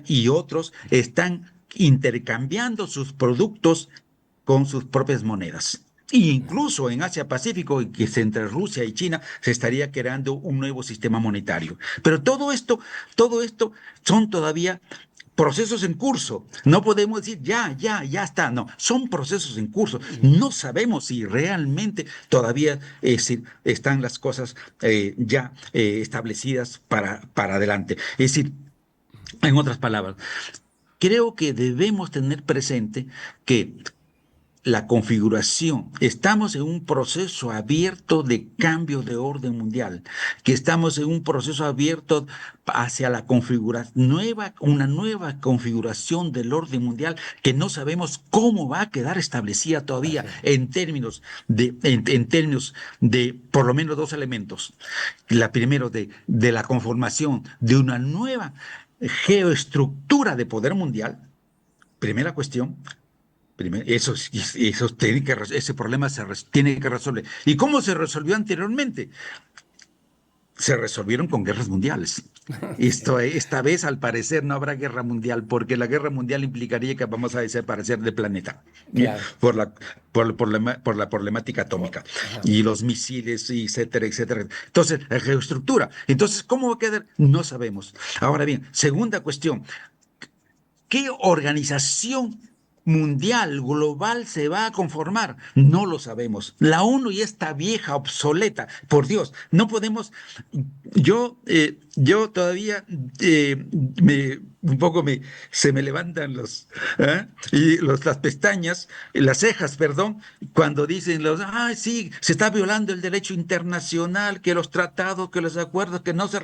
y otros están intercambiando sus productos con sus propias monedas. E incluso en Asia-Pacífico, que es entre Rusia y China, se estaría creando un nuevo sistema monetario. Pero todo esto son todavía procesos en curso. No podemos decir ya está. No, son procesos en curso. No sabemos si realmente todavía están las cosas ya establecidas para adelante. Es decir, en otras palabras, creo que debemos tener presente que la configuración, estamos en un proceso abierto de cambio de orden mundial, que estamos en un proceso abierto hacia la una nueva configuración del orden mundial que no sabemos cómo va a quedar establecida todavía en términos de por lo menos dos elementos. La primero de la conformación de una nueva geoestructura de poder mundial, primera cuestión. Ese problema tiene que resolver. ¿Y cómo se resolvió anteriormente? Se resolvieron con guerras mundiales. Esta vez, al parecer, no habrá guerra mundial, porque la guerra mundial implicaría que vamos a desaparecer del planeta, Claro. por la problemática atómica y los misiles, etcétera, etcétera. Entonces, la geoestructura. Entonces, ¿cómo va a quedar? No sabemos. Ahora bien, segunda cuestión. ¿Qué organización mundial, global se va a conformar? No lo sabemos. La ONU ya está vieja, obsoleta. Por Dios, no podemos. Yo todavía se me levantan las pestañas, las cejas, perdón, cuando dicen sí, se está violando el derecho internacional, que los tratados, que los acuerdos, que no se.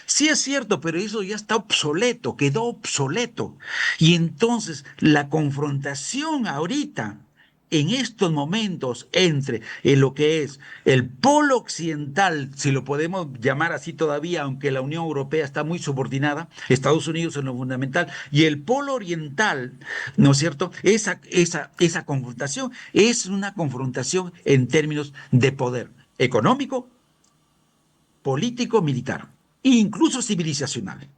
Sí es cierto, pero eso ya está obsoleto, quedó obsoleto. Y entonces la confrontación ahorita en estos momentos entre lo que es el polo occidental, si lo podemos llamar así todavía, aunque la Unión Europea está muy subordinada, Estados Unidos en lo fundamental, y el polo oriental, ¿no es cierto? Esa confrontación es una confrontación en términos de poder económico, político, militar, e incluso civilizacional.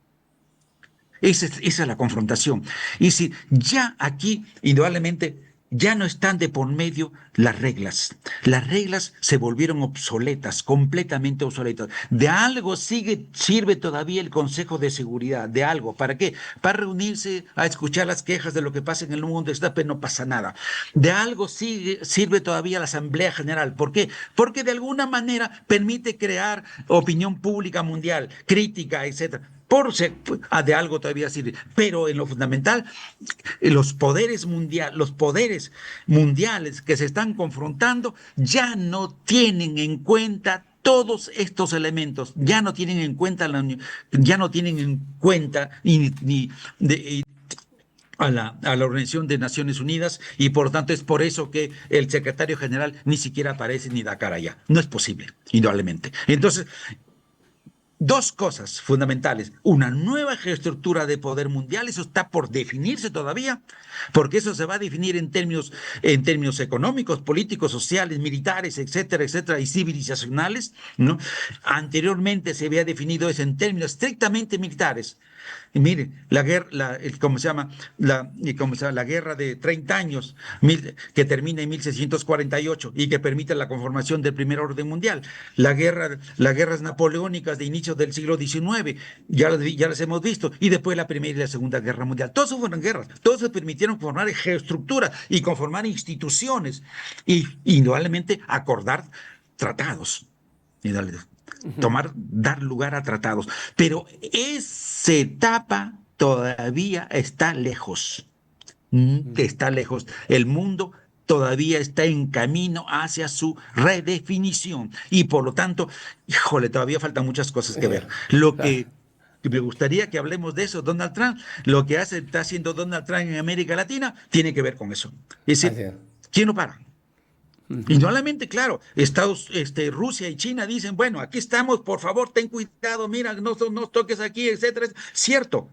Esa es la confrontación. Y si ya aquí, indudablemente, ya no están de por medio las reglas. Las reglas se volvieron obsoletas, completamente obsoletas. De algo sirve todavía el Consejo de Seguridad, de algo. ¿Para qué? Para reunirse a escuchar las quejas de lo que pasa en el mundo, pero no pasa nada. De algo sirve todavía la Asamblea General. ¿Por qué? Porque de alguna manera permite crear opinión pública mundial, crítica, etcétera. De algo todavía sirve, pero en lo fundamental, los poderes mundiales que se están confrontando ya no tienen en cuenta todos estos elementos, ya no tienen en cuenta a la Organización de Naciones Unidas, y por lo tanto es por eso que el secretario general ni siquiera aparece ni da cara allá. No es posible, indudablemente. Entonces, dos cosas fundamentales: una nueva geoestructura de poder mundial, eso está por definirse todavía, porque eso se va a definir en términos económicos, políticos, sociales, militares, etcétera, etcétera, y civilizacionales, ¿no? Anteriormente se había definido eso en términos estrictamente militares. Y mire, la guerra, la guerra de 30 años, que termina en 1648 y que permite la conformación del primer orden mundial. Las guerras napoleónicas de inicios del siglo XIX, ya las hemos visto, y después la Primera y la Segunda Guerra Mundial. Todos fueron guerras, todos se permitieron formar geoestructuras y conformar instituciones y indudablemente acordar tratados. Dar lugar a tratados. Pero esa etapa todavía está lejos. Está lejos. El mundo todavía está en camino hacia su redefinición. Y por lo tanto, híjole, todavía faltan muchas cosas que ver. Lo que me gustaría que hablemos de eso, Donald Trump, lo que está haciendo Donald Trump en América Latina, tiene que ver con eso. Es decir, ¿quién no para? Indudablemente, claro, Rusia y China dicen, bueno, aquí estamos, por favor, ten cuidado, mira, no toques aquí, etcétera. Cierto,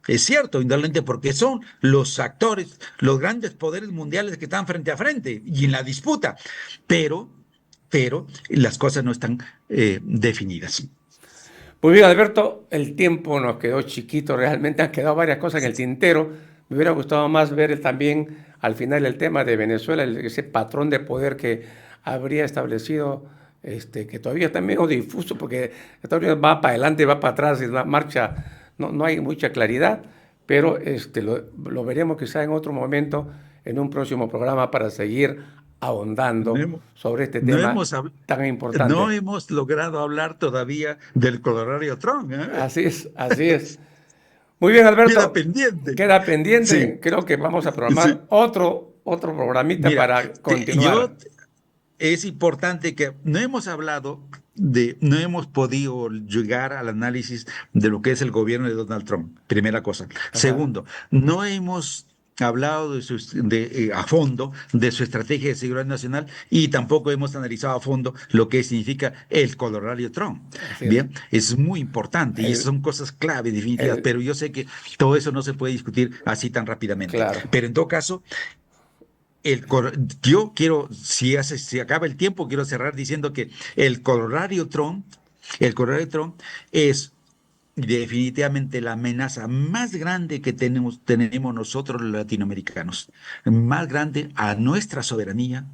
es cierto, indudablemente, porque son los actores, los grandes poderes mundiales que están frente a frente y en la disputa, pero las cosas no están definidas. Muy bien, Alberto, el tiempo nos quedó chiquito, realmente han quedado varias cosas en el tintero. Me hubiera gustado más ver también al final el tema de Venezuela, ese patrón de poder que habría establecido, que todavía está medio difuso, porque Estados Unidos va para adelante, va para atrás, marcha, no hay mucha claridad, pero lo veremos quizá en otro momento, en un próximo programa, para seguir ahondando sobre este tema tan importante. No hemos logrado hablar todavía del Colorado Trump. Así es. Muy bien, Alberto. Queda pendiente. Sí. Creo que vamos a programar otro programita para continuar. Es importante que no hemos podido llegar al análisis de lo que es el gobierno de Donald Trump, primera cosa. Ajá. Segundo, no hemos hablado a fondo de su estrategia de seguridad nacional, y tampoco hemos analizado a fondo lo que significa el Colorado Trump. Bien, es muy importante y son cosas clave definitivas, pero yo sé que todo eso no se puede discutir así tan rápidamente. Claro. Pero en todo caso, yo quiero, si acaba el tiempo, quiero cerrar diciendo que el Colorado Trump es definitivamente la amenaza más grande que tenemos nosotros los latinoamericanos, más grande a nuestra soberanía,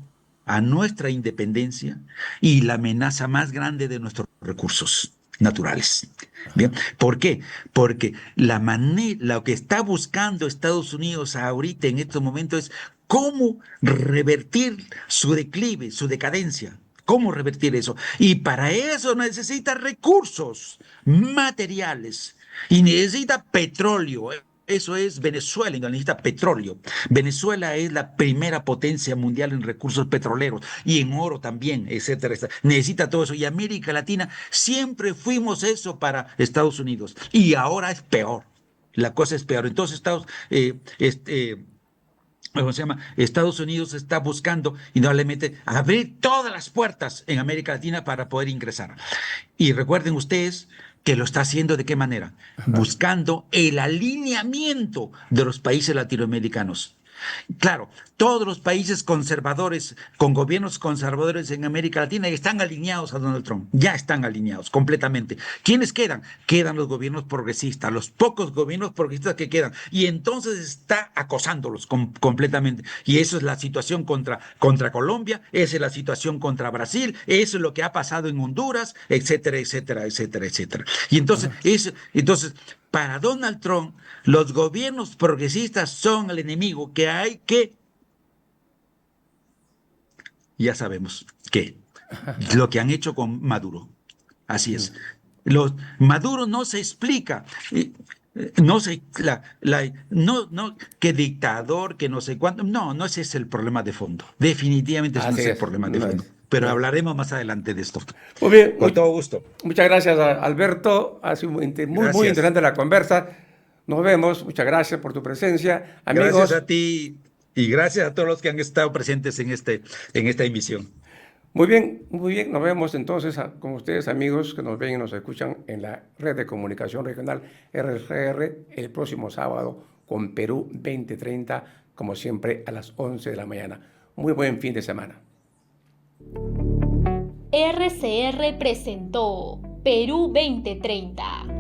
a nuestra independencia, y la amenaza más grande de nuestros recursos naturales. Bien, ¿por qué? Porque lo que está buscando Estados Unidos ahorita en estos momentos es cómo revertir su declive, su decadencia. ¿Cómo revertir eso? Y para eso necesita recursos materiales y necesita petróleo. Eso es Venezuela, necesita petróleo. Venezuela es la primera potencia mundial en recursos petroleros y en oro también, etcétera, etcétera. Necesita todo eso. Y América Latina siempre fuimos eso para Estados Unidos. Y ahora es peor. La cosa es peor. Entonces ¿cómo se llama? Estados Unidos está buscando indudablemente abrir todas las puertas en América Latina para poder ingresar. Y recuerden ustedes que lo está haciendo ¿de qué manera? Buscando el alineamiento de los países latinoamericanos. Claro, todos los países conservadores, con gobiernos conservadores en América Latina, están alineados a Donald Trump, ya están alineados completamente. ¿Quiénes quedan? Quedan los gobiernos progresistas, los pocos gobiernos progresistas que quedan, y entonces está acosándolos completamente. Y eso es la situación contra Colombia, esa es la situación contra Brasil, eso es lo que ha pasado en Honduras, etcétera, etcétera, etcétera, etcétera. Y entonces, para Donald Trump, los gobiernos progresistas son el enemigo que hay que, ya sabemos que, lo que han hecho con Maduro. Así es. Maduro no se explica. No sé, que dictador, que no sé cuánto. No, ese es el problema de fondo. Definitivamente ese no es el problema de fondo. Pero hablaremos más adelante de esto. Muy bien. Con todo gusto. Muchas gracias, Alberto. Ha sido muy interesante la conversa. Nos vemos. Muchas gracias por tu presencia. Amigos, gracias a ti y gracias a todos los que han estado presentes en esta emisión. Muy bien. Nos vemos entonces con ustedes, amigos, que nos ven y nos escuchan en la red de comunicación regional RGR el próximo sábado con Perú 2030, como siempre, a las 11 de la mañana. Muy buen fin de semana. RCR presentó Perú 2030.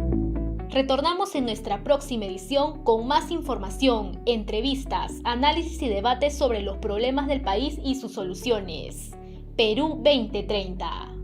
Retornamos en nuestra próxima edición con más información, entrevistas, análisis y debates sobre los problemas del país y sus soluciones. Perú 2030.